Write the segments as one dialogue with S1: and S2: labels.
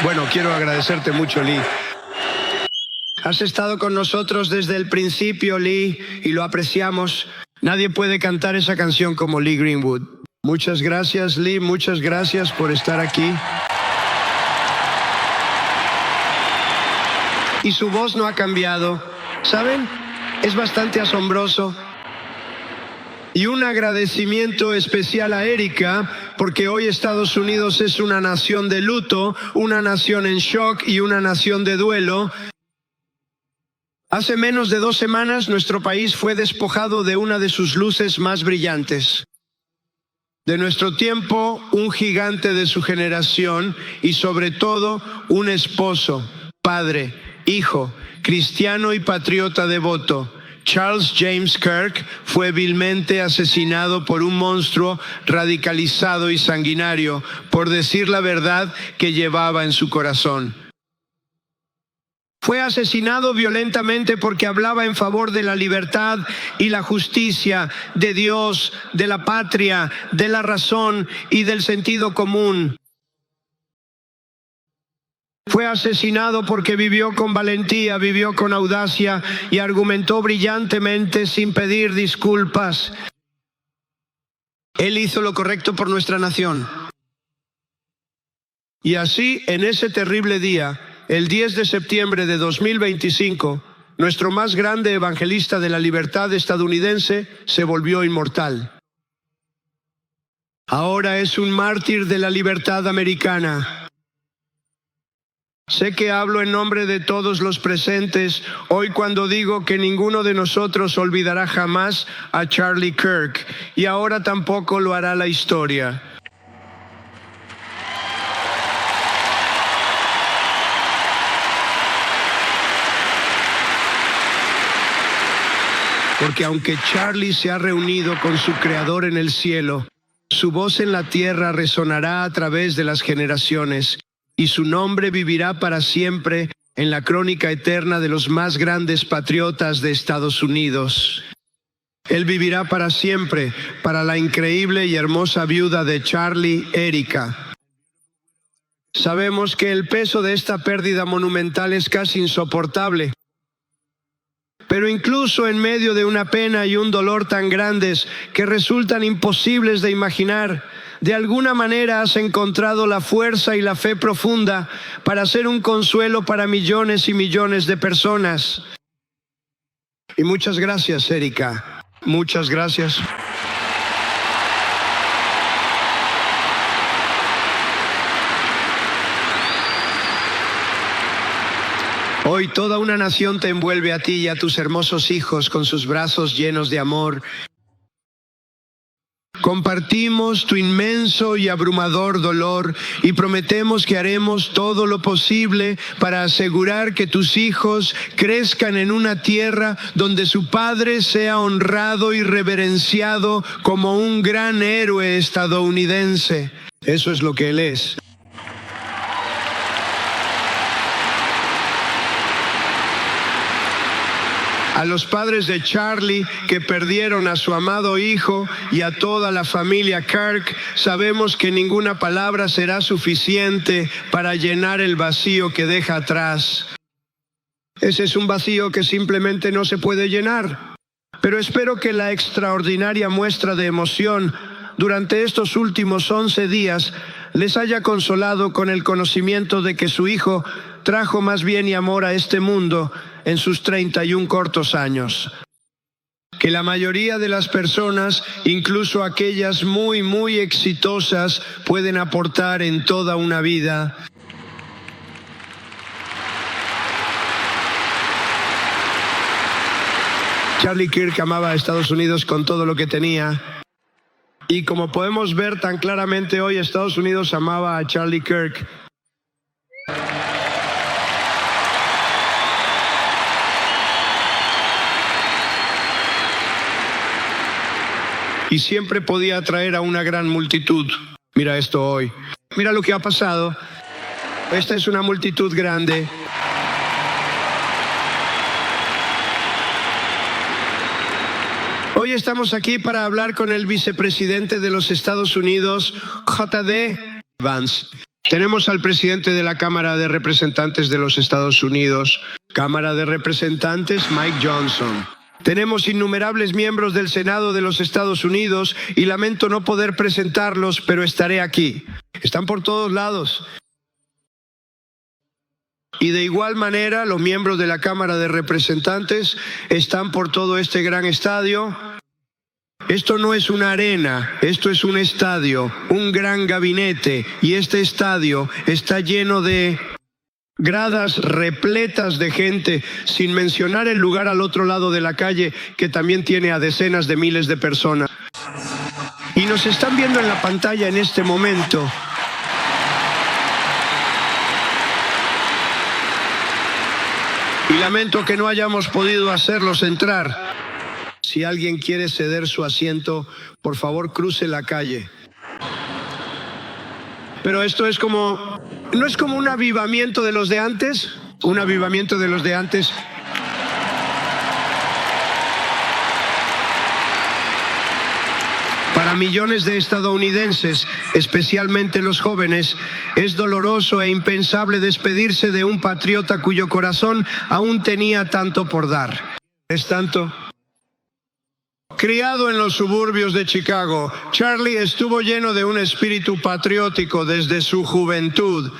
S1: Bueno, quiero agradecerte mucho, Lee. Has estado con nosotros desde el principio, Lee, y lo apreciamos. Nadie puede cantar esa canción como Lee Greenwood. Muchas gracias, Lee, muchas gracias por estar aquí. Y su voz no ha cambiado. ¿Saben? Es bastante asombroso. Y un agradecimiento especial a Erika, porque hoy Estados Unidos es una nación de luto, una nación en shock y una nación de duelo. Hace menos de 2 semanas nuestro país fue despojado de una de sus luces más brillantes. De nuestro tiempo, un gigante de su generación y sobre todo un esposo, padre, hijo, cristiano y patriota devoto. Charles James Kirk fue vilmente asesinado por un monstruo radicalizado y sanguinario por decir la verdad que llevaba en su corazón. Fue asesinado violentamente porque hablaba en favor de la libertad y la justicia, de Dios, de la patria, de la razón y del sentido común. Fue asesinado porque vivió con valentía, vivió con audacia y argumentó brillantemente sin pedir disculpas. Él hizo lo correcto por nuestra nación. Y así, en ese terrible día, el 10 de septiembre de 2025, nuestro más grande evangelista de la libertad estadounidense se volvió inmortal. Ahora es un mártir de la libertad americana. Sé que hablo en nombre de todos los presentes hoy cuando digo que ninguno de nosotros olvidará jamás a Charlie Kirk, y ahora tampoco lo hará la historia. Porque aunque Charlie se ha reunido con su Creador en el cielo, su voz en la tierra resonará a través de las generaciones y su nombre vivirá para siempre en la crónica eterna de los más grandes patriotas de Estados Unidos. Él vivirá para siempre para la increíble y hermosa viuda de Charlie, Erika. Sabemos que el peso de esta pérdida monumental es casi insoportable. Pero incluso en medio de una pena y un dolor tan grandes que resultan imposibles de imaginar, de alguna manera has encontrado la fuerza y la fe profunda para ser un consuelo para millones y millones de personas. Y muchas gracias, Erika. Muchas gracias. Hoy toda una nación te envuelve a ti y a tus hermosos hijos con sus brazos llenos de amor. Compartimos tu inmenso y abrumador dolor y prometemos que haremos todo lo posible para asegurar que tus hijos crezcan en una tierra donde su padre sea honrado y reverenciado como un gran héroe estadounidense. Eso es lo que él es. A los padres de Charlie que perdieron a su amado hijo y a toda la familia Kirk, sabemos que ninguna palabra será suficiente para llenar el vacío que deja atrás. Ese es un vacío que simplemente no se puede llenar. Pero espero que la extraordinaria muestra de emoción durante estos últimos 11 días les haya consolado con el conocimiento de que su hijo trajo más bien y amor a este mundo en sus 31 cortos años. Que la mayoría de las personas, incluso aquellas muy exitosas, pueden aportar en toda una vida. Charlie Kirk amaba a Estados Unidos con todo lo que tenía. Y como podemos ver tan claramente hoy, Estados Unidos amaba a Charlie Kirk. Y siempre podía atraer a una gran multitud. Mira esto hoy. Mira lo que ha pasado. Esta es una multitud grande. Hoy estamos aquí para hablar con el vicepresidente de los Estados Unidos, J.D. Vance. Tenemos al presidente de la Cámara de Representantes de los Estados Unidos, Cámara de Representantes Mike Johnson. Tenemos innumerables miembros del Senado de los Estados Unidos y lamento no poder presentarlos, pero estaré aquí. Están por todos lados. Y de igual manera, los miembros de la Cámara de Representantes están por todo este gran estadio. Esto no es una arena, esto es un estadio, un gran gabinete, y este estadio está lleno de gradas repletas de gente, sin mencionar el lugar al otro lado de la calle, que también tiene a decenas de miles de personas. Y nos están viendo en la pantalla en este momento. Y lamento que no hayamos podido hacerlos entrar. Si alguien quiere ceder su asiento, por favor cruce la calle. Pero esto es como, ¿no es como un avivamiento de los de antes? Un avivamiento de los de antes. Para millones de estadounidenses, especialmente los jóvenes, es doloroso e impensable despedirse de un patriota cuyo corazón aún tenía tanto por dar. Es tanto. Criado en los suburbios de Chicago, Charlie estuvo lleno de un espíritu patriótico desde su juventud.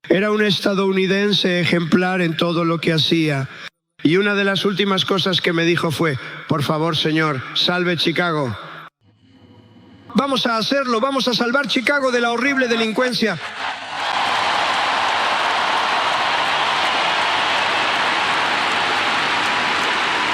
S1: Era un estadounidense ejemplar en todo lo que hacía. Y una de las últimas cosas que me dijo fue: por favor, señor, salve Chicago. Vamos a hacerlo, vamos a salvar Chicago de la horrible delincuencia.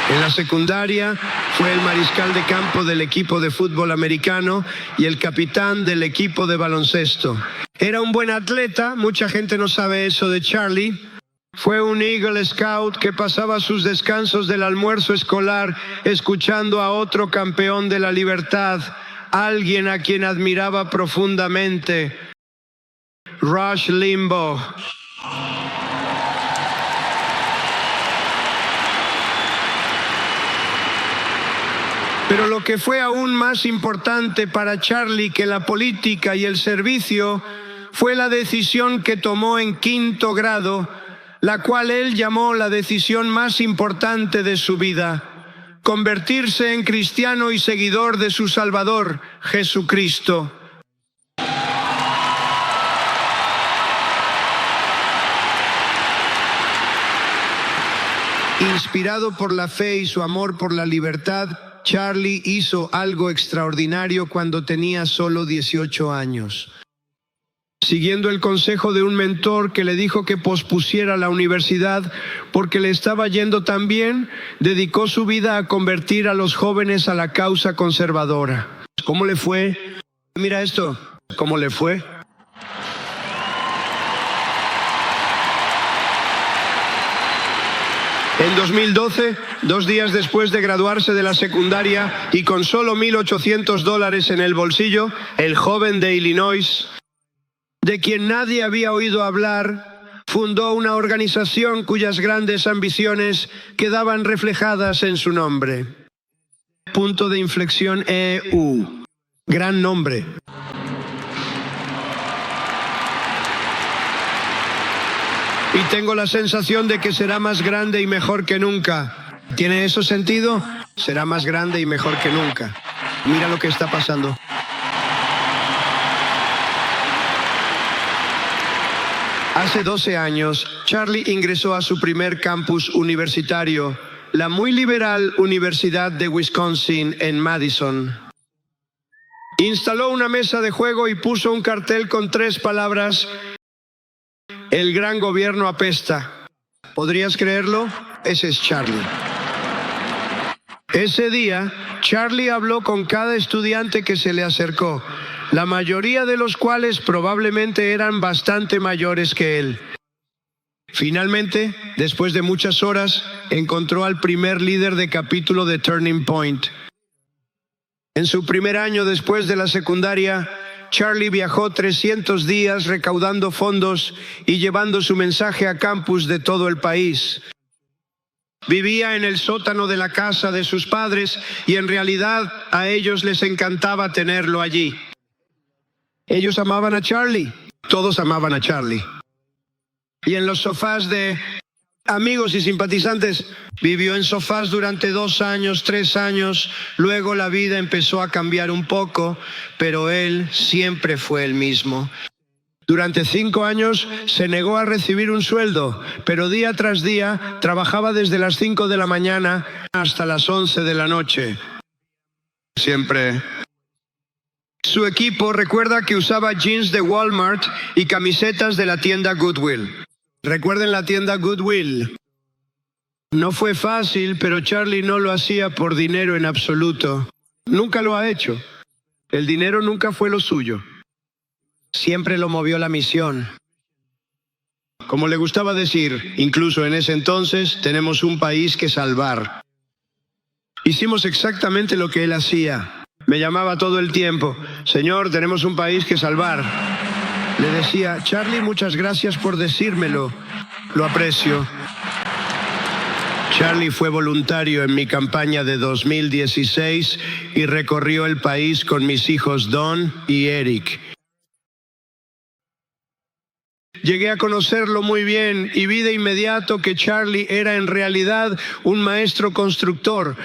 S1: En la secundaria fue el mariscal de campo del equipo de fútbol americano y el capitán del equipo de baloncesto. Era un buen atleta, mucha gente no sabe eso de Charlie. Fue un Eagle Scout que pasaba sus descansos del almuerzo escolar escuchando a otro campeón de la libertad, alguien a quien admiraba profundamente, Rush Limbaugh. Pero lo que fue aún más importante para Charlie que la política y el servicio fue la decisión que tomó en 5º grado, la cual él llamó la decisión más importante de su vida: convertirse en cristiano y seguidor de su Salvador, Jesucristo. Inspirado por la fe y su amor por la libertad, Charlie hizo algo extraordinario cuando tenía solo 18 años. Siguiendo el consejo de un mentor que le dijo que pospusiera la universidad porque le estaba yendo tan bien, dedicó su vida a convertir a los jóvenes a la causa conservadora. ¿Cómo le fue? Mira esto, ¿cómo le fue? En 2012, 2 días después de graduarse de la secundaria y con solo $1,800 en el bolsillo, el joven de Illinois, de quien nadie había oído hablar, fundó una organización cuyas grandes ambiciones quedaban reflejadas en su nombre. Punto de inflexión EU. Gran nombre. Y tengo la sensación de que será más grande y mejor que nunca. ¿Tiene eso sentido? Será más grande y mejor que nunca. Mira lo que está pasando. Hace 12 años, Charlie ingresó a su primer campus universitario, la muy liberal Universidad de Wisconsin en Madison. Instaló una mesa de juego y puso un cartel con 3 palabras: el gran gobierno apesta. ¿Podrías creerlo? Ese es Charlie. Ese día, Charlie habló con cada estudiante que se le acercó, la mayoría de los cuales probablemente eran bastante mayores que él. Finalmente, después de muchas horas, encontró al primer líder de capítulo de Turning Point. En su primer año después de la secundaria, Charlie viajó 300 días recaudando fondos y llevando su mensaje a campus de todo el país. Vivía en el sótano de la casa de sus padres y en realidad a ellos les encantaba tenerlo allí. Ellos amaban a Charlie. Todos amaban a Charlie. Y en los sofás de amigos y simpatizantes, vivió en sofás durante 2 años, 3 años. Luego la vida empezó a cambiar un poco, pero él siempre fue el mismo. Durante 5 años se negó a recibir un sueldo, pero día tras día trabajaba desde las 5 de la mañana hasta las 11 de la noche. Siempre. Su equipo recuerda que usaba jeans de Walmart y camisetas de la tienda Goodwill. Recuerden la tienda Goodwill. No fue fácil, pero Charlie no lo hacía por dinero en absoluto. Nunca lo ha hecho. El dinero nunca fue lo suyo. Siempre lo movió la misión. Como le gustaba decir, incluso en ese entonces, tenemos un país que salvar. Hicimos exactamente lo que él hacía. Me llamaba todo el tiempo: Señor, tenemos un país que salvar. Le decía: Charlie, muchas gracias por decírmelo. Lo aprecio. Charlie fue voluntario en mi campaña de 2016 y recorrió el país con mis hijos Don y Eric. Llegué a conocerlo muy bien y vi de inmediato que Charlie era en realidad un maestro constructor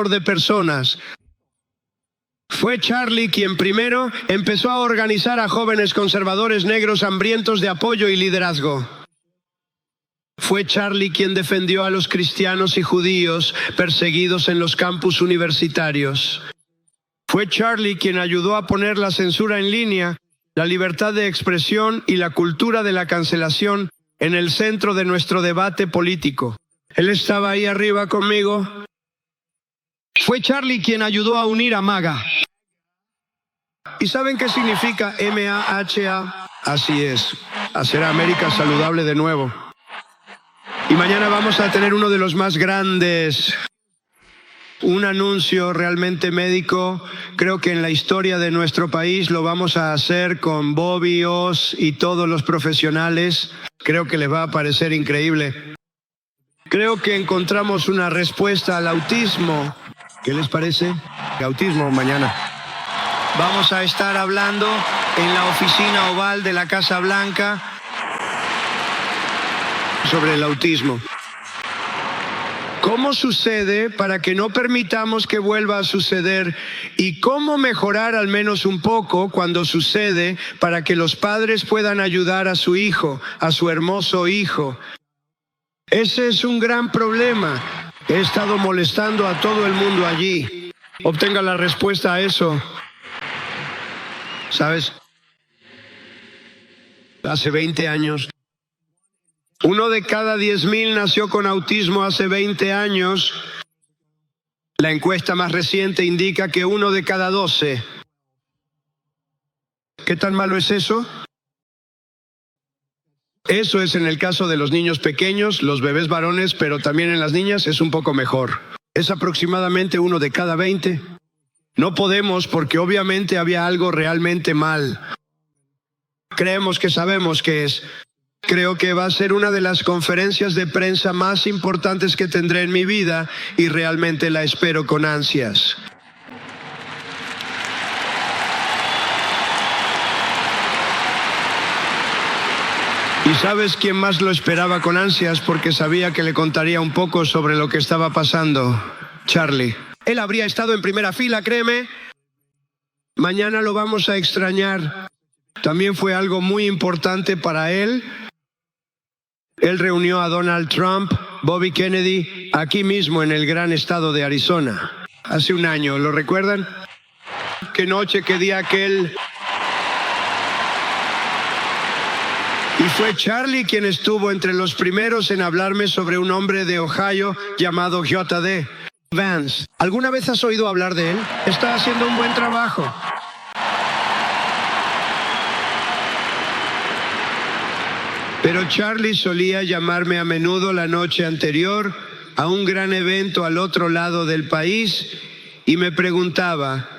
S1: de personas. Fue Charlie quien primero empezó a organizar a jóvenes conservadores negros hambrientos de apoyo y liderazgo. Fue Charlie quien defendió a los cristianos y judíos perseguidos en los campus universitarios. Fue Charlie quien ayudó a poner la censura en línea, la libertad de expresión y la cultura de la cancelación en el centro de nuestro debate político. Él estaba ahí arriba conmigo. Fue Charlie quien ayudó a unir a MAGA. ¿Y saben qué significa MAHA? Así es, hacer a América saludable de nuevo. Y mañana vamos a tener uno de los más grandes, un anuncio realmente médico. Creo que en la historia de nuestro país lo vamos a hacer con Bobby, Oz y todos los profesionales. Creo que les va a parecer increíble. Creo que encontramos una respuesta al autismo. ¿Qué les parece? Autismo mañana. Vamos a estar hablando en la oficina oval de la Casa Blanca sobre el autismo. ¿Cómo sucede para que no permitamos que vuelva a suceder? ¿Y cómo mejorar al menos un poco cuando sucede para que los padres puedan ayudar a su hijo, a su hermoso hijo? Ese es un gran problema. He estado molestando a todo el mundo allí. Obtenga la respuesta a eso. ¿Sabes? Hace 20 años. 1 de cada 10,000 nació con autismo hace 20 años. La encuesta más reciente indica que 1 de cada 12. ¿Qué tan malo es eso? Eso es en el caso de los niños pequeños, los bebés varones, pero también en las niñas es un poco mejor. Es aproximadamente 1 de cada 20. No podemos, porque obviamente había algo realmente mal. Creemos que sabemos qué es. Creo que va a ser una de las conferencias de prensa más importantes que tendré en mi vida y realmente la espero con ansias. ¿Y sabes quién más lo esperaba con ansias? Porque sabía que le contaría un poco sobre lo que estaba pasando. Charlie. Él habría estado en primera fila, créeme. Mañana lo vamos a extrañar. También fue algo muy importante para él. Él reunió a Donald Trump, Bobby Kennedy, aquí mismo en el gran estado de Arizona. Hace un año, ¿lo recuerdan? Qué noche, qué día aquel. Y fue Charlie quien estuvo entre los primeros en hablarme sobre un hombre de Ohio llamado J.D. Vance. ¿Alguna vez has oído hablar de él? Está haciendo un buen trabajo. Pero Charlie solía llamarme a menudo la noche anterior a un gran evento al otro lado del país y me preguntaba: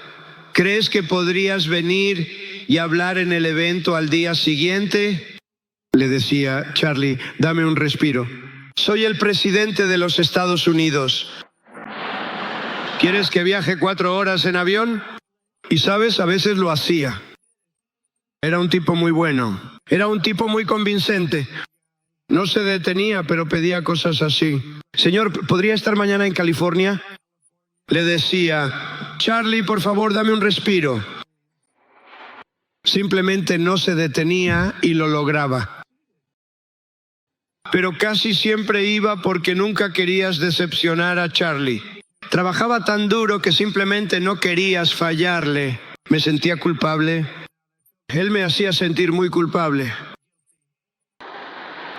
S1: ¿crees que podrías venir y hablar en el evento al día siguiente? Le decía: Charlie, dame un respiro. Soy el presidente de los Estados Unidos. ¿Quieres que viaje 4 horas en avión? Y sabes, a veces lo hacía. Era un tipo muy bueno. Era un tipo muy convincente. No se detenía, pero pedía cosas así. Señor, ¿podría estar mañana en California? Le decía, Charlie, por favor, dame un respiro. Simplemente no se detenía y lo lograba. Pero casi siempre iba porque nunca querías decepcionar a Charlie. Trabajaba tan duro que simplemente no querías fallarle. Me sentía culpable. Él me hacía sentir muy culpable.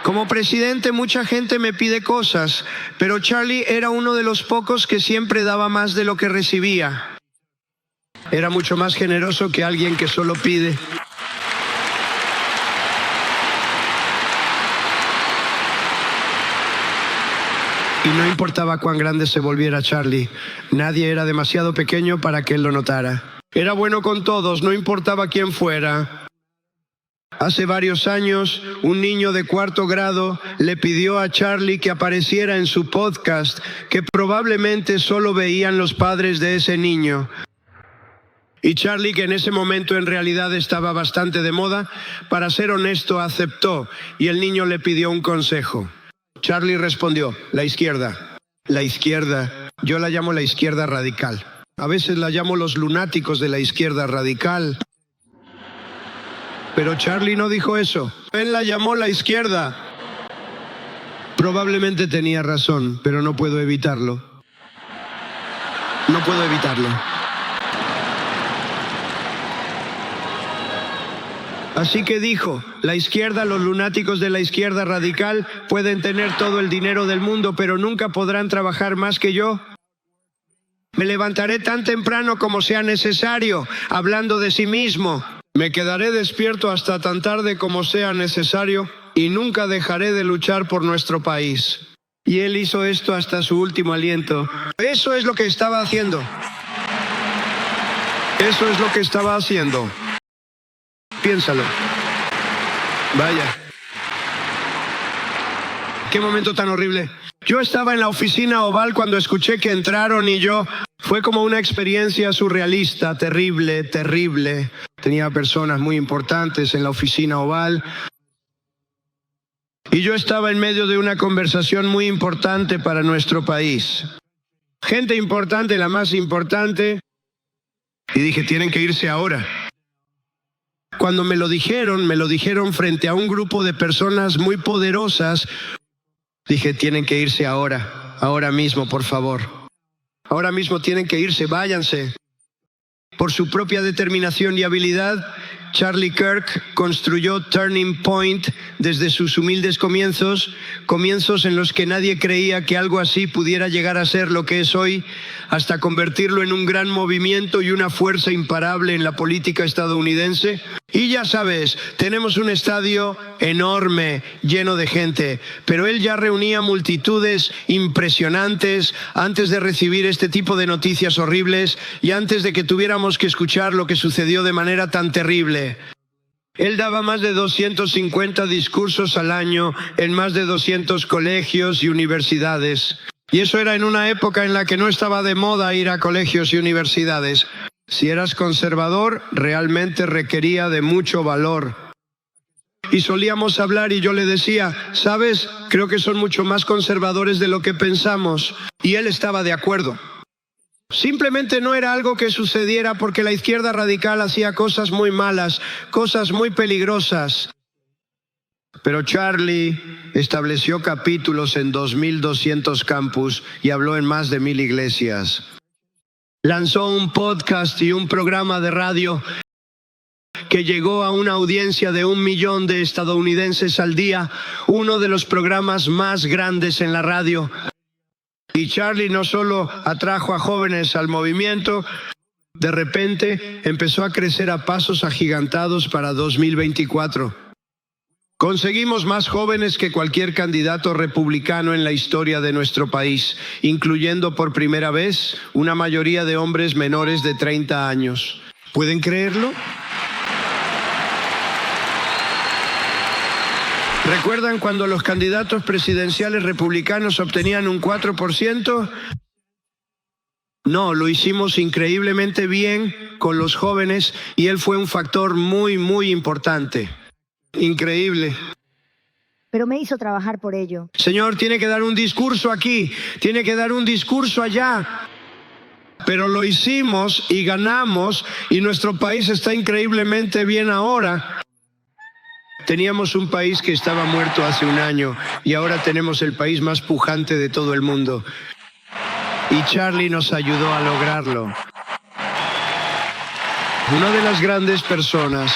S1: Como presidente, mucha gente me pide cosas, pero Charlie era uno de los pocos que siempre daba más de lo que recibía. Era mucho más generoso que alguien que solo pide. Y no importaba cuán grande se volviera Charlie, nadie era demasiado pequeño para que él lo notara. Era bueno con todos, no importaba quién fuera. Hace varios años, un niño de 4º grado le pidió a Charlie que apareciera en su podcast, que probablemente solo veían los padres de ese niño. Y Charlie, que en ese momento en realidad estaba bastante de moda, para ser honesto, aceptó, y el niño le pidió un consejo. Charlie respondió, la izquierda. La izquierda, yo la llamo la izquierda radical. A veces la llamo los lunáticos de la izquierda radical. Pero Charlie no dijo eso. Él la llamó la izquierda. Probablemente tenía razón, pero no puedo evitarlo. No puedo evitarlo. Así que dijo, la izquierda, los lunáticos de la izquierda radical pueden tener todo el dinero del mundo, pero nunca podrán trabajar más que yo. Me levantaré tan temprano como sea necesario, hablando de sí mismo. Me quedaré despierto hasta tan tarde como sea necesario y nunca dejaré de luchar por nuestro país. Y él hizo esto hasta su último aliento. Eso es lo que estaba haciendo. Eso es lo que estaba haciendo. Piénsalo. Vaya. Qué momento tan horrible. Yo estaba en la oficina oval cuando escuché que entraron y fue como una experiencia surrealista, terrible, terrible. Tenía personas muy importantes en la oficina oval. Y yo estaba en medio de una conversación muy importante para nuestro país. Gente importante, la más importante. Y dije, tienen que irse ahora. Cuando me lo dijeron frente a un grupo de personas muy poderosas. Dije, tienen que irse ahora mismo, por favor. Ahora mismo tienen que irse, váyanse. Por su propia determinación y habilidad, Charlie Kirk construyó Turning Point desde sus humildes comienzos en los que nadie creía que algo así pudiera llegar a ser lo que es hoy, hasta convertirlo en un gran movimiento y una fuerza imparable en la política estadounidense. Y ya sabes, tenemos un estadio enorme, lleno de gente, pero él ya reunía multitudes impresionantes antes de recibir este tipo de noticias horribles y antes de que tuviéramos que escuchar lo que sucedió de manera tan terrible. Él daba más de 250 discursos al año en más de 200 colegios y universidades. Y eso era en una época en la que no estaba de moda ir a colegios y universidades. Si eras conservador, realmente requería de mucho valor. Y solíamos hablar y yo le decía, ¿sabes? Creo que son mucho más conservadores de lo que pensamos. Y él estaba de acuerdo. Simplemente no era algo que sucediera porque la izquierda radical hacía cosas muy malas, cosas muy peligrosas. Pero Charlie estableció capítulos en 2.200 campus y habló en más de 1.000 iglesias. Lanzó un podcast y un programa de radio que llegó a una audiencia de 1 millón de estadounidenses al día, uno de los programas más grandes en la radio. Y Charlie no solo atrajo a jóvenes al movimiento, de repente empezó a crecer a pasos agigantados para 2024. Conseguimos más jóvenes que cualquier candidato republicano en la historia de nuestro país, incluyendo por primera vez una mayoría de hombres menores de 30 años. ¿Pueden creerlo? ¿Recuerdan cuando los candidatos presidenciales republicanos obtenían un 4%? No, lo hicimos increíblemente bien con los jóvenes y él fue un factor muy, muy importante. Increíble.
S2: Pero me hizo trabajar por ello.
S1: Señor, tiene que dar un discurso aquí, tiene que dar un discurso allá. Pero lo hicimos y ganamos y nuestro país está increíblemente bien ahora. Teníamos un país que estaba muerto hace un año y ahora tenemos el país más pujante de todo el mundo. Y Charlie nos ayudó a lograrlo. Una de las grandes personas.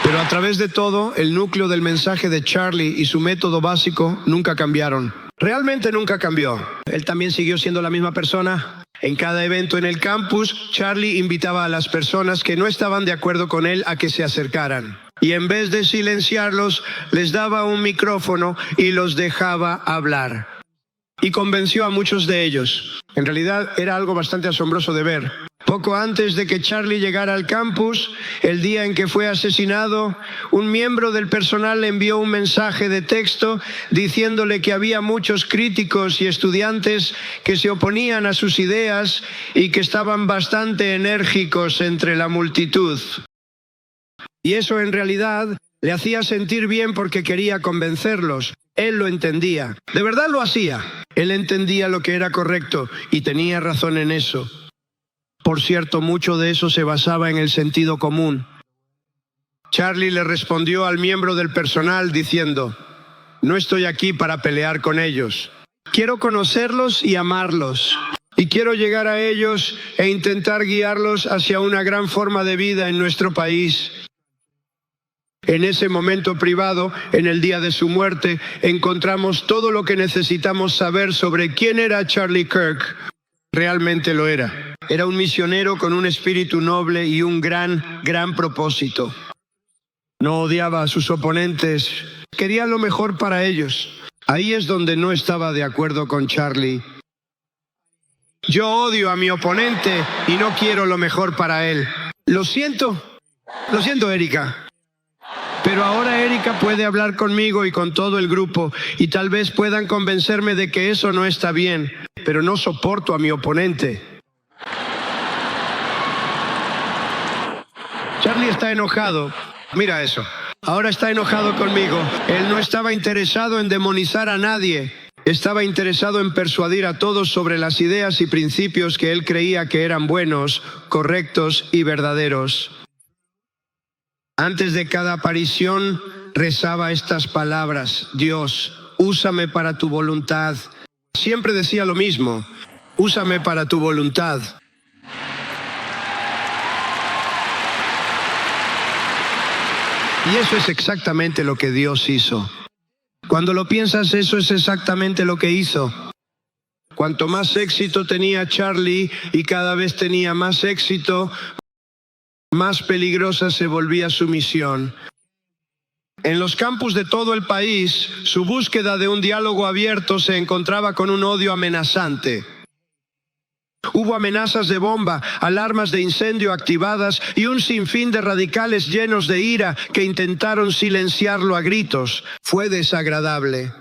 S1: Pero a través de todo, el núcleo del mensaje de Charlie y su método básico nunca cambiaron. Realmente nunca cambió. Él también siguió siendo la misma persona. En cada evento en el campus, Charlie invitaba a las personas que no estaban de acuerdo con él a que se acercaran. Y en vez de silenciarlos, les daba un micrófono y los dejaba hablar. Y convenció a muchos de ellos. En realidad era algo bastante asombroso de ver. Poco antes de que Charlie llegara al campus, el día en que fue asesinado, un miembro del personal le envió un mensaje de texto diciéndole que había muchos críticos y estudiantes que se oponían a sus ideas y que estaban bastante enérgicos entre la multitud. Y eso en realidad le hacía sentir bien porque quería convencerlos. Él lo entendía. De verdad lo hacía. Él entendía lo que era correcto y tenía razón en eso. Por cierto, mucho de eso se basaba en el sentido común. Charlie le respondió al miembro del personal diciendo: no estoy aquí para pelear con ellos. Quiero conocerlos y amarlos. Y quiero llegar a ellos e intentar guiarlos hacia una gran forma de vida en nuestro país. En ese momento privado, en el día de su muerte, encontramos todo lo que necesitamos saber sobre quién era Charlie Kirk. Realmente lo era. Era un misionero con un espíritu noble y un gran propósito. No odiaba a sus oponentes, quería lo mejor para ellos. Ahí es donde no estaba de acuerdo con Charlie. Yo odio a mi oponente y no quiero lo mejor para él. Lo siento, Erika. Pero ahora Erika puede hablar conmigo y con todo el grupo y tal vez puedan convencerme de que eso no está bien, pero no soporto a mi oponente. Charlie está enojado. Mira eso. Ahora está enojado conmigo. Él no estaba interesado en demonizar a nadie. Estaba interesado en persuadir a todos sobre las ideas y principios que él creía que eran buenos, correctos y verdaderos. Antes de cada aparición, rezaba estas palabras: Dios, úsame para tu voluntad. Siempre decía lo mismo: úsame para tu voluntad. Y eso es exactamente lo que Dios hizo. Cuando lo piensas, eso es exactamente lo que hizo. Cuanto más éxito tenía Charlie y cada vez tenía más éxito, más peligrosa se volvía su misión. En los campus de todo el país, su búsqueda de un diálogo abierto se encontraba con un odio amenazante. Hubo amenazas de bomba, alarmas de incendio activadas y un sinfín de radicales llenos de ira que intentaron silenciarlo a gritos. Fue desagradable.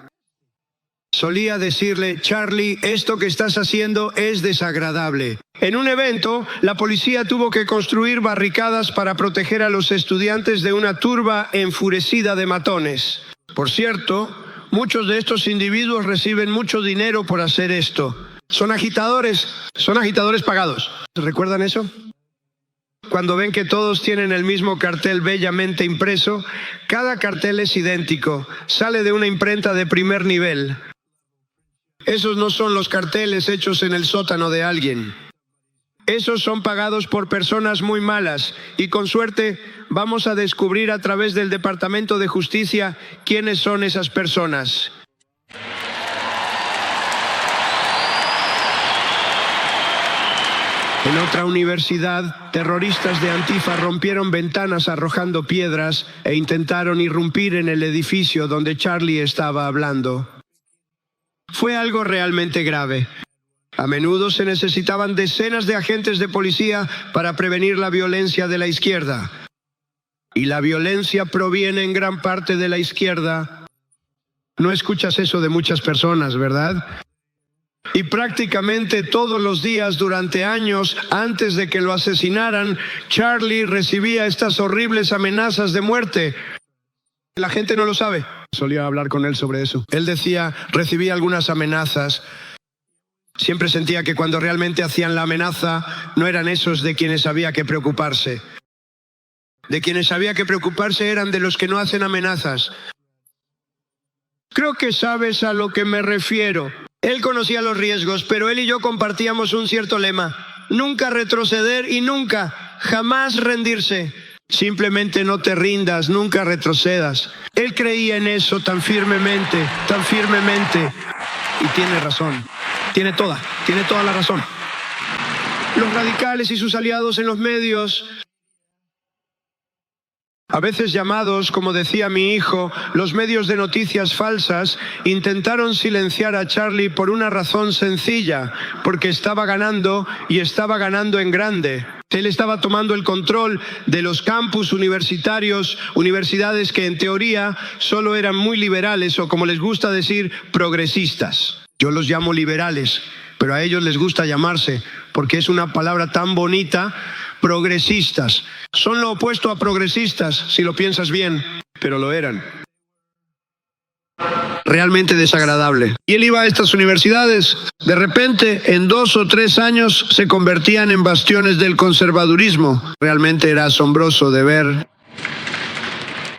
S1: Solía decirle: Charlie, esto que estás haciendo es desagradable. En un evento, la policía tuvo que construir barricadas para proteger a los estudiantes de una turba enfurecida de matones. Por cierto, muchos de estos individuos reciben mucho dinero por hacer esto. Son agitadores pagados. ¿Recuerdan eso? Cuando ven que todos tienen el mismo cartel bellamente impreso, cada cartel es idéntico, sale de una imprenta de primer nivel. Esos no son los carteles hechos en el sótano de alguien. Esos son pagados por personas muy malas y con suerte vamos a descubrir a través del Departamento de Justicia quiénes son esas personas. En otra universidad, terroristas de Antifa rompieron ventanas arrojando piedras e intentaron irrumpir en el edificio donde Charlie estaba hablando. Fue algo realmente grave. A menudo se necesitaban decenas de agentes de policía para prevenir la violencia de la izquierda. Y la violencia proviene en gran parte de la izquierda. No escuchas eso de muchas personas, ¿verdad? Y prácticamente todos los días durante años, antes de que lo asesinaran, Charlie recibía estas horribles amenazas de muerte. La gente no lo sabe. Solía hablar con él sobre eso. Él decía, recibía algunas amenazas. Siempre sentía que cuando realmente hacían la amenaza, no eran esos de quienes había que preocuparse. De quienes había que preocuparse eran de los que no hacen amenazas. Creo que sabes a lo que me refiero. Él conocía los riesgos, pero él y yo compartíamos un cierto lema. Nunca retroceder y nunca, jamás rendirse. Simplemente no te rindas, nunca retrocedas. Él creía en eso tan firmemente. Y tiene razón. Tiene toda la razón. Los radicales y sus aliados en los medios, a veces llamados, como decía mi hijo, los medios de noticias falsas, intentaron silenciar a Charlie por una razón sencilla, porque estaba ganando y estaba ganando en grande. Él estaba tomando el control de los campus universitarios, universidades que en teoría solo eran muy liberales o, como les gusta decir, progresistas. Yo los llamo liberales, pero a ellos les gusta llamarse, porque es una palabra tan bonita, progresistas. Son lo opuesto a progresistas, si lo piensas bien, pero lo eran. Realmente desagradable. Y él iba a estas universidades. De repente, en 2 o 3 años, se convertían en bastiones del conservadurismo. Realmente era asombroso de ver.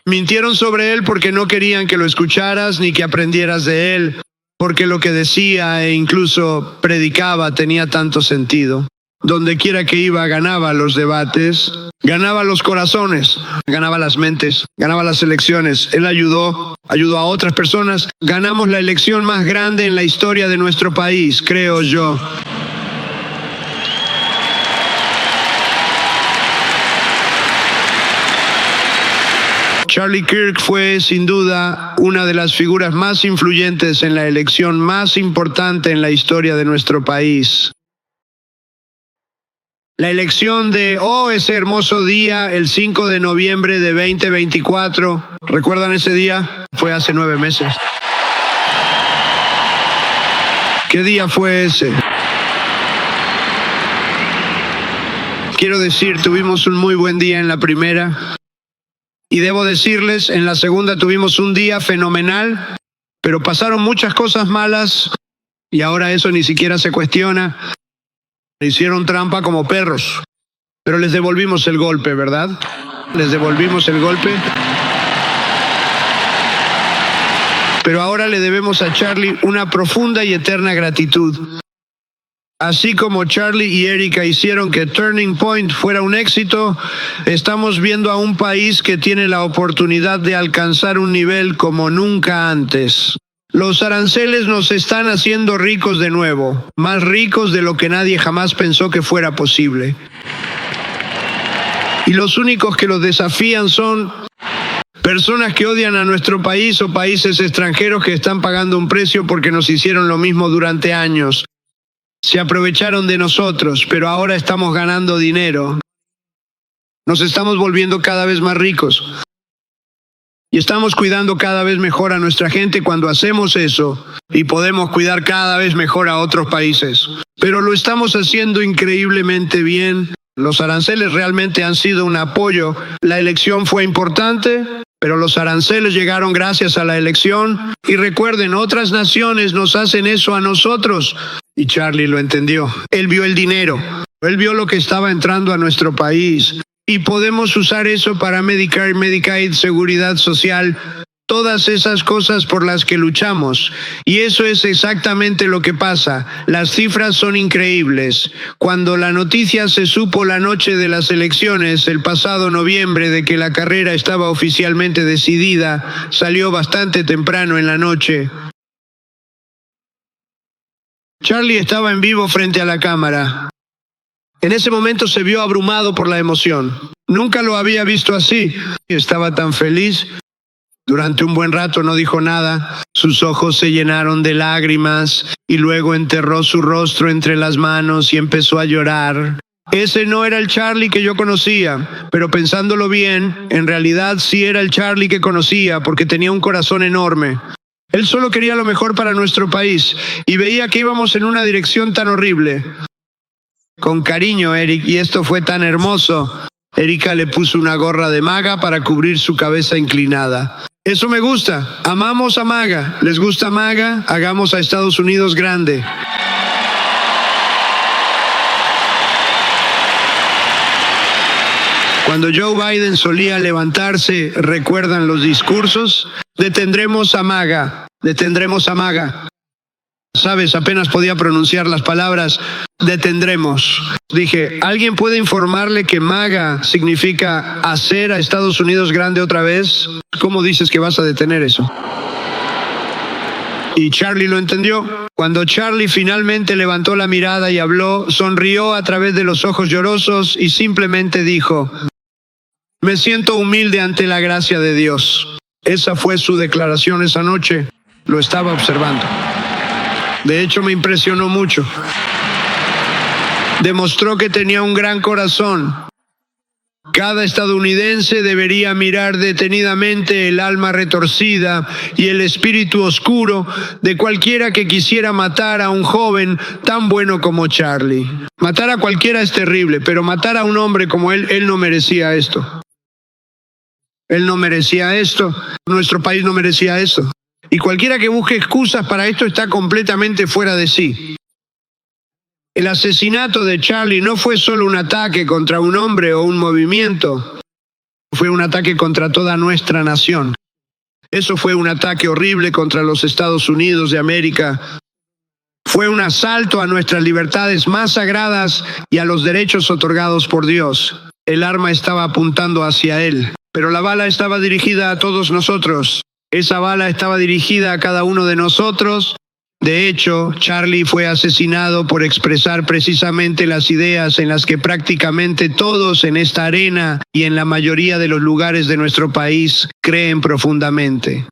S1: Mintieron sobre él porque no querían que lo escucharas ni que aprendieras de él, porque lo que decía e incluso predicaba tenía tanto sentido. Donde quiera que iba, ganaba los debates, ganaba los corazones, ganaba las mentes, ganaba las elecciones. Él ayudó a otras personas. Ganamos la elección más grande en la historia de nuestro país, creo yo. Charlie Kirk fue, sin duda, una de las figuras más influyentes en la elección más importante en la historia de nuestro país. La elección de, ese hermoso día, el 5 de noviembre de 2024. ¿Recuerdan ese día? Fue hace 9 meses. ¿Qué día fue ese? Quiero decir, tuvimos un muy buen día en la primera. Y debo decirles, en la segunda tuvimos un día fenomenal, pero pasaron muchas cosas malas y ahora eso ni siquiera se cuestiona. Hicieron trampa como perros, pero les devolvimos el golpe, ¿verdad? Les devolvimos el golpe. Pero ahora le debemos a Charlie una profunda y eterna gratitud. Así como Charlie y Erika hicieron que Turning Point fuera un éxito, estamos viendo a un país que tiene la oportunidad de alcanzar un nivel como nunca antes. Los aranceles nos están haciendo ricos de nuevo, más ricos de lo que nadie jamás pensó que fuera posible. Y los únicos que los desafían son personas que odian a nuestro país o países extranjeros que están pagando un precio porque nos hicieron lo mismo durante años. Se aprovecharon de nosotros, pero ahora estamos ganando dinero. Nos estamos volviendo cada vez más ricos. Y estamos cuidando cada vez mejor a nuestra gente cuando hacemos eso, y podemos cuidar cada vez mejor a otros países. Pero lo estamos haciendo increíblemente bien. Los aranceles realmente han sido un apoyo. La elección fue importante, pero los aranceles llegaron gracias a la elección. Y recuerden, otras naciones nos hacen eso a nosotros. Y Charlie lo entendió. Él vio el dinero. Él vio lo que estaba entrando a nuestro país. Y podemos usar eso para Medicare, Medicaid, seguridad social, todas esas cosas por las que luchamos. Y eso es exactamente lo que pasa. Las cifras son increíbles. Cuando la noticia se supo la noche de las elecciones, el pasado noviembre, de que la carrera estaba oficialmente decidida, salió bastante temprano en la noche. Charlie estaba en vivo frente a la cámara. En ese momento se vio abrumado por la emoción. Nunca lo había visto así. Estaba tan feliz. Durante un buen rato no dijo nada. Sus ojos se llenaron de lágrimas y luego enterró su rostro entre las manos y empezó a llorar. Ese no era el Charlie que yo conocía, pero pensándolo bien, en realidad sí era el Charlie que conocía porque tenía un corazón enorme. Él solo quería lo mejor para nuestro país y veía que íbamos en una dirección tan horrible. Con cariño, Eric, y esto fue tan hermoso. Erika le puso una gorra de maga para cubrir su cabeza inclinada. Eso me gusta. Amamos a MAGA. ¿Les gusta MAGA? Hagamos a Estados Unidos grande. Cuando Joe Biden solía levantarse, ¿recuerdan los discursos? Detendremos a MAGA. Detendremos a MAGA. Sabes, apenas podía pronunciar las palabras detendremos. Dije, ¿alguien puede informarle que MAGA significa hacer a Estados Unidos grande otra vez? ¿Cómo dices que vas a detener eso? Y Charlie lo entendió. Cuando Charlie finalmente levantó la mirada y habló, sonrió a través de los ojos llorosos y simplemente dijo, me siento humilde ante la gracia de Dios. Esa fue su declaración esa noche. Lo estaba observando. De hecho, me impresionó mucho. Demostró que tenía un gran corazón. Cada estadounidense debería mirar detenidamente el alma retorcida y el espíritu oscuro de cualquiera que quisiera matar a un joven tan bueno como Charlie. Matar a cualquiera es terrible, pero matar a un hombre como él no merecía esto. Él no merecía esto. Nuestro país no merecía esto. Y cualquiera que busque excusas para esto está completamente fuera de sí. El asesinato de Charlie no fue solo un ataque contra un hombre o un movimiento. Fue un ataque contra toda nuestra nación. Eso fue un ataque horrible contra los Estados Unidos de América. Fue un asalto a nuestras libertades más sagradas y a los derechos otorgados por Dios. El arma estaba apuntando hacia él, pero la bala estaba dirigida a todos nosotros. Esa bala estaba dirigida a cada uno de nosotros. De hecho, Charlie fue asesinado por expresar precisamente las ideas en las que prácticamente todos en esta arena y en la mayoría de los lugares de nuestro país creen profundamente.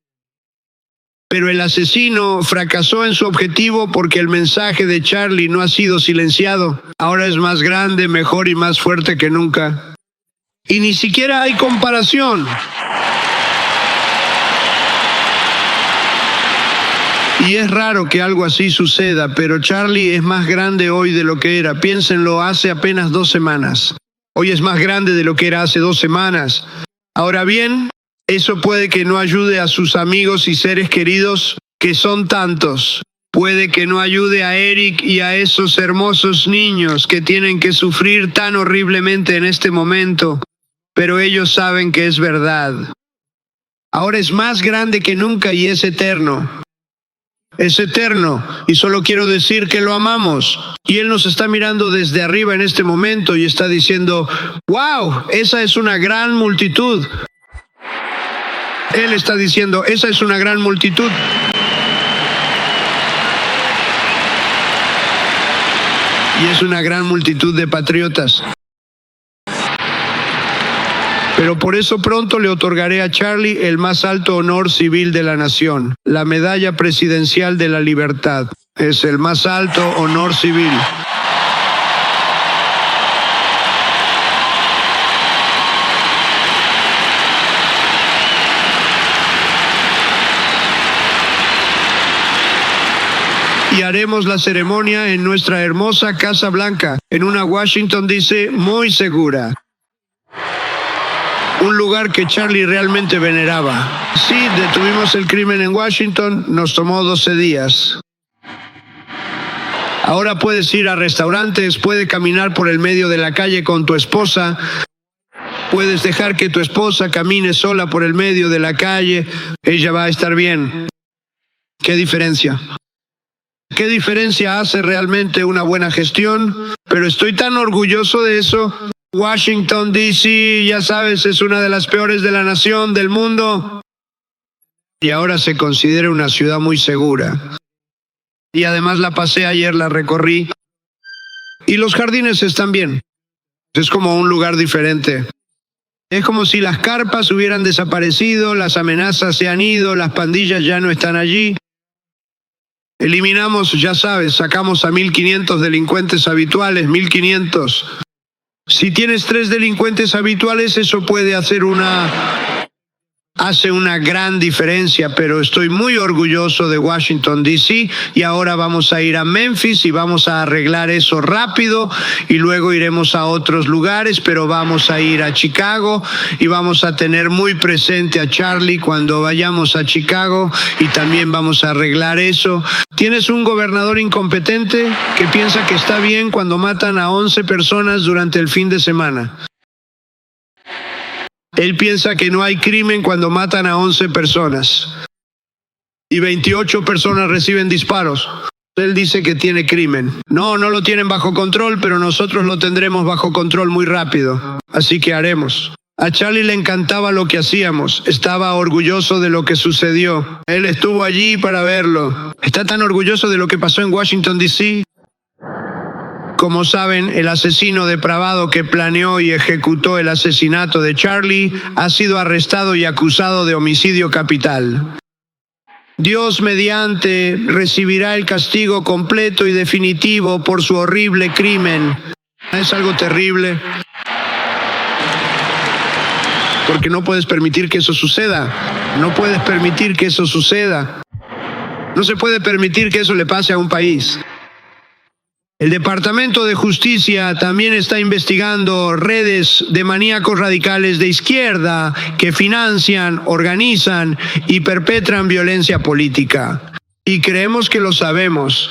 S1: Pero el asesino fracasó en su objetivo porque el mensaje de Charlie no ha sido silenciado. Ahora es más grande, mejor y más fuerte que nunca. Y ni siquiera hay comparación. Y es raro que algo así suceda, pero Charlie es más grande hoy de lo que era. Piénsenlo, hace apenas 2 semanas. Hoy es más grande de lo que era hace 2 semanas. Ahora bien, eso puede que no ayude a sus amigos y seres queridos, que son tantos. Puede que no ayude a Eric y a esos hermosos niños que tienen que sufrir tan horriblemente en este momento, pero ellos saben que es verdad. Ahora es más grande que nunca y es eterno. Es eterno y solo quiero decir que lo amamos. Y Él nos está mirando desde arriba en este momento y está diciendo, wow, esa es una gran multitud. Él está diciendo, esa es una gran multitud. Y es una gran multitud de patriotas. Pero por eso pronto le otorgaré a Charlie el más alto honor civil de la nación, la Medalla Presidencial de la Libertad. Es el más alto honor civil. Y haremos la ceremonia en nuestra hermosa Casa Blanca, en una Washington D.C. muy segura. Un lugar que Charlie realmente veneraba. Sí, detuvimos el crimen en Washington, nos tomó 12 días. Ahora puedes ir a restaurantes, puedes caminar por el medio de la calle con tu esposa, puedes dejar que tu esposa camine sola por el medio de la calle, ella va a estar bien. ¿Qué diferencia? ¿Qué diferencia hace realmente una buena gestión? Pero estoy tan orgulloso de eso. Washington, D.C., ya sabes, es una de las peores de la nación, del mundo. Y ahora se considera una ciudad muy segura. Y además la pasé ayer, la recorrí. Y los jardines están bien. Es como un lugar diferente. Es como si las carpas hubieran desaparecido, las amenazas se han ido, las pandillas ya no están allí. Eliminamos, ya sabes, sacamos a 1.500 delincuentes habituales, 1.500. Si tienes 3 delincuentes habituales, eso puede hacer una hace una gran diferencia, pero estoy muy orgulloso de Washington, D.C. y ahora vamos a ir a Memphis y vamos a arreglar eso rápido y luego iremos a otros lugares, pero vamos a ir a Chicago y vamos a tener muy presente a Charlie cuando vayamos a Chicago y también vamos a arreglar eso. Tienes un gobernador incompetente que piensa que está bien cuando matan a 11 personas durante el fin de semana. Él piensa que no hay crimen cuando matan a 11 personas y 28 personas reciben disparos. Él dice que tiene crimen. No lo tienen bajo control, pero nosotros lo tendremos bajo control muy rápido. Así que haremos. A Charlie le encantaba lo que hacíamos. Estaba orgulloso de lo que sucedió. Él estuvo allí para verlo. Está tan orgulloso de lo que pasó en Washington, D.C. Como saben, el asesino depravado que planeó y ejecutó el asesinato de Charlie ha sido arrestado y acusado de homicidio capital. Dios mediante recibirá el castigo completo y definitivo por su horrible crimen. Es algo terrible, porque no puedes permitir que eso suceda. No puedes permitir que eso suceda. No se puede permitir que eso le pase a un país. El Departamento de Justicia también está investigando redes de maníacos radicales de izquierda que financian, organizan y perpetran violencia política. Y creemos que lo sabemos.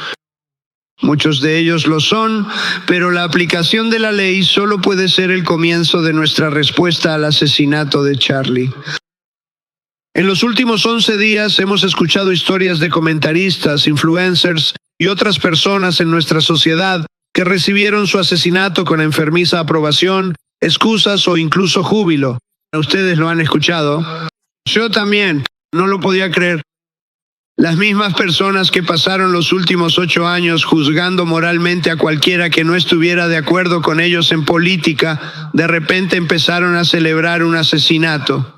S1: Muchos de ellos lo son, pero la aplicación de la ley solo puede ser el comienzo de nuestra respuesta al asesinato de Charlie. En los últimos 11 días hemos escuchado historias de comentaristas, influencers y otras personas en nuestra sociedad que recibieron su asesinato con enfermiza aprobación, excusas o incluso júbilo. Ustedes lo han escuchado. Yo también, no lo podía creer. Las mismas personas que pasaron los últimos 8 años juzgando moralmente a cualquiera que no estuviera de acuerdo con ellos en política, de repente empezaron a celebrar un asesinato.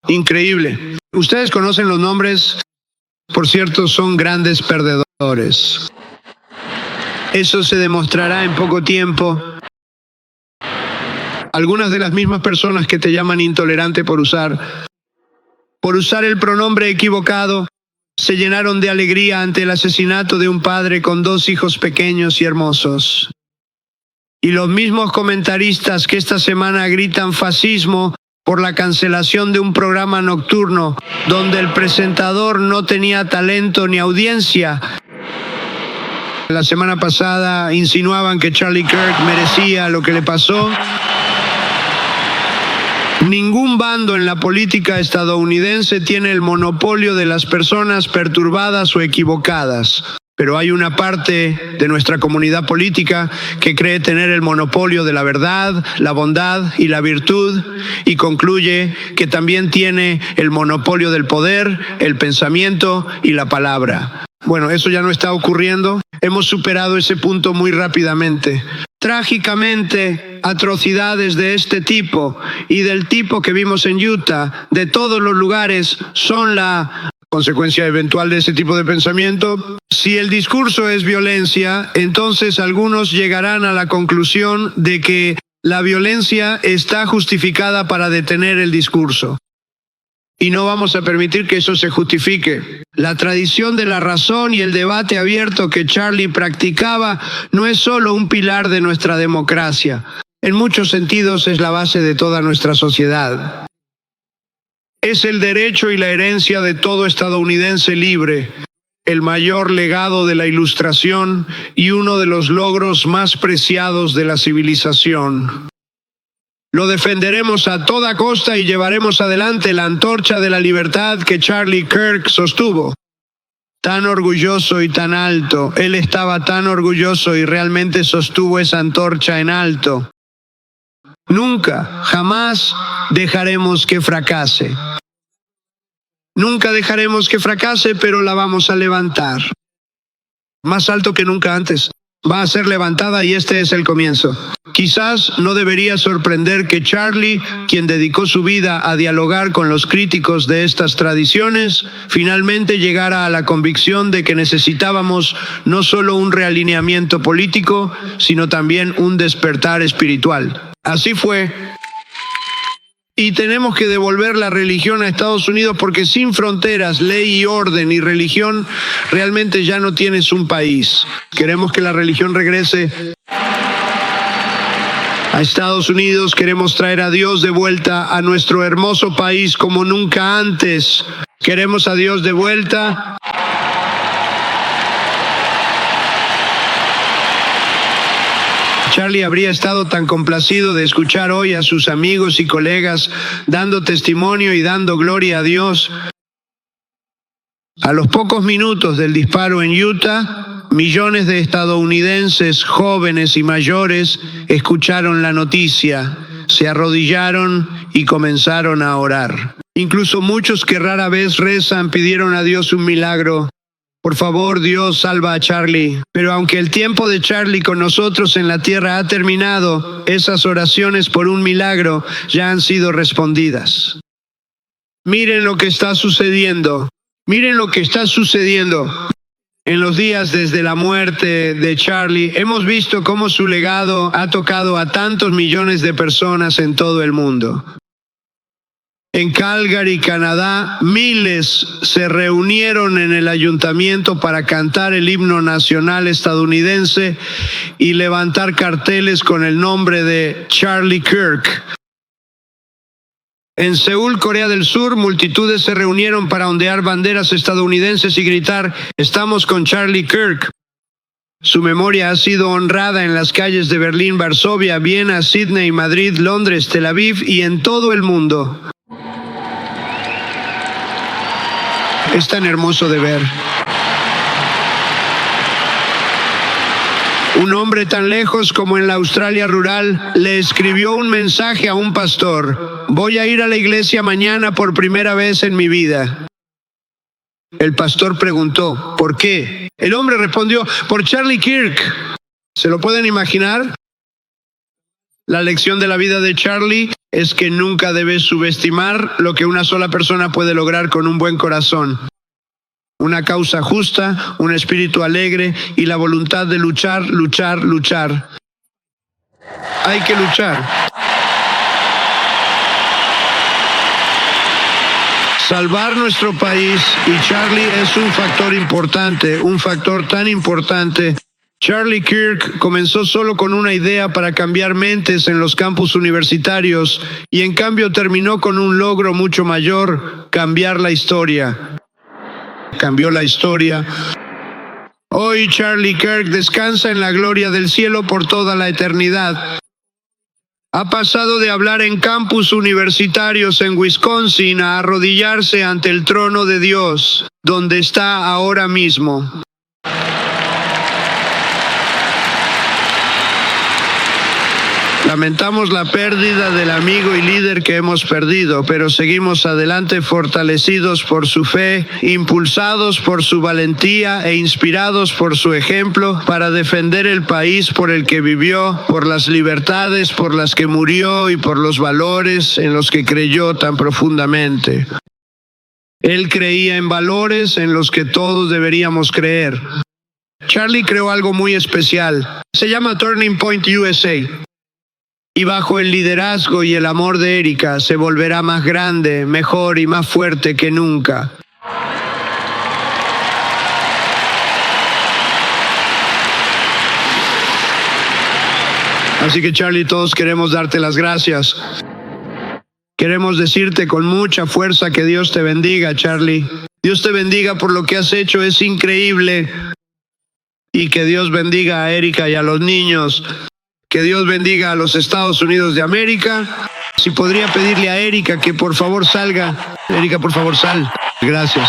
S1: Increíble. Ustedes conocen los nombres, por cierto, son grandes perdedores. Eso se demostrará en poco tiempo. Algunas de las mismas personas que te llaman intolerante por usar el pronombre equivocado, se llenaron de alegría ante el asesinato de un padre con 2 hijos pequeños y hermosos. Y los mismos comentaristas que esta semana gritan fascismo por la cancelación de un programa nocturno donde el presentador no tenía talento ni audiencia. La semana pasada insinuaban que Charlie Kirk merecía lo que le pasó. Ningún bando en la política estadounidense tiene el monopolio de las personas perturbadas o equivocadas. Pero hay una parte de nuestra comunidad política que cree tener el monopolio de la verdad, la bondad y la virtud, y concluye que también tiene el monopolio del poder, el pensamiento y la palabra. Bueno, eso ya no está ocurriendo. Hemos superado ese punto muy rápidamente. Trágicamente, atrocidades de este tipo y del tipo que vimos en Utah, de todos los lugares, son la consecuencia eventual de ese tipo de pensamiento. Si el discurso es violencia, entonces algunos llegarán a la conclusión de que la violencia está justificada para detener el discurso. Y no vamos a permitir que eso se justifique. La tradición de la razón y el debate abierto que Charlie practicaba no es solo un pilar de nuestra democracia. En muchos sentidos es la base de toda nuestra sociedad. Es el derecho y la herencia de todo estadounidense libre, el mayor legado de la Ilustración y uno de los logros más preciados de la civilización. Lo defenderemos a toda costa y llevaremos adelante la antorcha de la libertad que Charlie Kirk sostuvo. Tan orgulloso y tan alto, él estaba tan orgulloso y realmente sostuvo esa antorcha en alto. Nunca, jamás dejaremos que fracase. Nunca dejaremos que fracase, pero la vamos a levantar. Más alto que nunca antes. Va a ser levantada y este es el comienzo. Quizás no debería sorprender que Charlie, quien dedicó su vida a dialogar con los críticos de estas tradiciones, finalmente llegara a la convicción de que necesitábamos no solo un realineamiento político, sino también un despertar espiritual. Así fue. Y tenemos que devolver la religión a Estados Unidos porque sin fronteras, ley y orden y religión realmente ya no tienes un país. Queremos que la religión regrese a Estados Unidos, queremos traer a Dios de vuelta a nuestro hermoso país como nunca antes. Queremos a Dios de vuelta. Charlie habría estado tan complacido de escuchar hoy a sus amigos y colegas dando testimonio y dando gloria a Dios. A los pocos minutos del disparo en Utah, millones de estadounidenses, jóvenes y mayores, escucharon la noticia, se arrodillaron y comenzaron a orar. Incluso muchos que rara vez rezan pidieron a Dios un milagro. Por favor, Dios, salva a Charlie. Pero aunque el tiempo de Charlie con nosotros en la tierra ha terminado, esas oraciones por un milagro ya han sido respondidas. Miren lo que está sucediendo. Miren lo que está sucediendo. En los días desde la muerte de Charlie, hemos visto cómo su legado ha tocado a tantos millones de personas en todo el mundo. En Calgary, Canadá, miles se reunieron en el ayuntamiento para cantar el himno nacional estadounidense y levantar carteles con el nombre de Charlie Kirk. En Seúl, Corea del Sur, multitudes se reunieron para ondear banderas estadounidenses y gritar: "Estamos con Charlie Kirk". Su memoria ha sido honrada en las calles de Berlín, Varsovia, Viena, Sydney, Madrid, Londres, Tel Aviv y en todo el mundo. Es tan hermoso de ver. Un hombre tan lejos como en la Australia rural le escribió un mensaje a un pastor: "Voy a ir a la iglesia mañana por primera vez en mi vida". El pastor preguntó: "¿Por qué?". El hombre respondió: "Por Charlie Kirk". ¿Se lo pueden imaginar? La lección de la vida de Charlie es que nunca debes subestimar lo que una sola persona puede lograr con un buen corazón. Una causa justa, un espíritu alegre y la voluntad de luchar, luchar, luchar. Hay que luchar. Salvar nuestro país, y Charlie es un factor importante, un factor tan importante. Charlie Kirk comenzó solo con una idea para cambiar mentes en los campus universitarios y en cambio terminó con un logro mucho mayor: cambiar la historia. Cambió la historia. Hoy Charlie Kirk descansa en la gloria del cielo por toda la eternidad. Ha pasado de hablar en campus universitarios en Wisconsin a arrodillarse ante el trono de Dios, donde está ahora mismo. Lamentamos la pérdida del amigo y líder que hemos perdido, pero seguimos adelante fortalecidos por su fe, impulsados por su valentía e inspirados por su ejemplo para defender el país por el que vivió, por las libertades por las que murió y por los valores en los que creyó tan profundamente. Él creía en valores en los que todos deberíamos creer. Charlie creó algo muy especial. Se llama Turning Point USA. Y bajo el liderazgo y el amor de Erika se volverá más grande, mejor y más fuerte que nunca. Así que Charlie, todos queremos darte las gracias. Queremos decirte con mucha fuerza que Dios te bendiga, Charlie. Dios te bendiga por lo que has hecho, es increíble. Y que Dios bendiga a Erika y a los niños. Que Dios bendiga a los Estados Unidos de América. Si podría pedirle a Erika que por favor salga. Erika, por favor, sal. Gracias.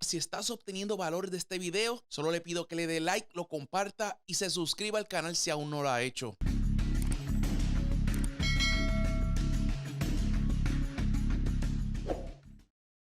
S3: Si estás obteniendo valor de este video, solo le pido que le dé like, lo comparta y se suscriba al canal si aún no lo ha hecho.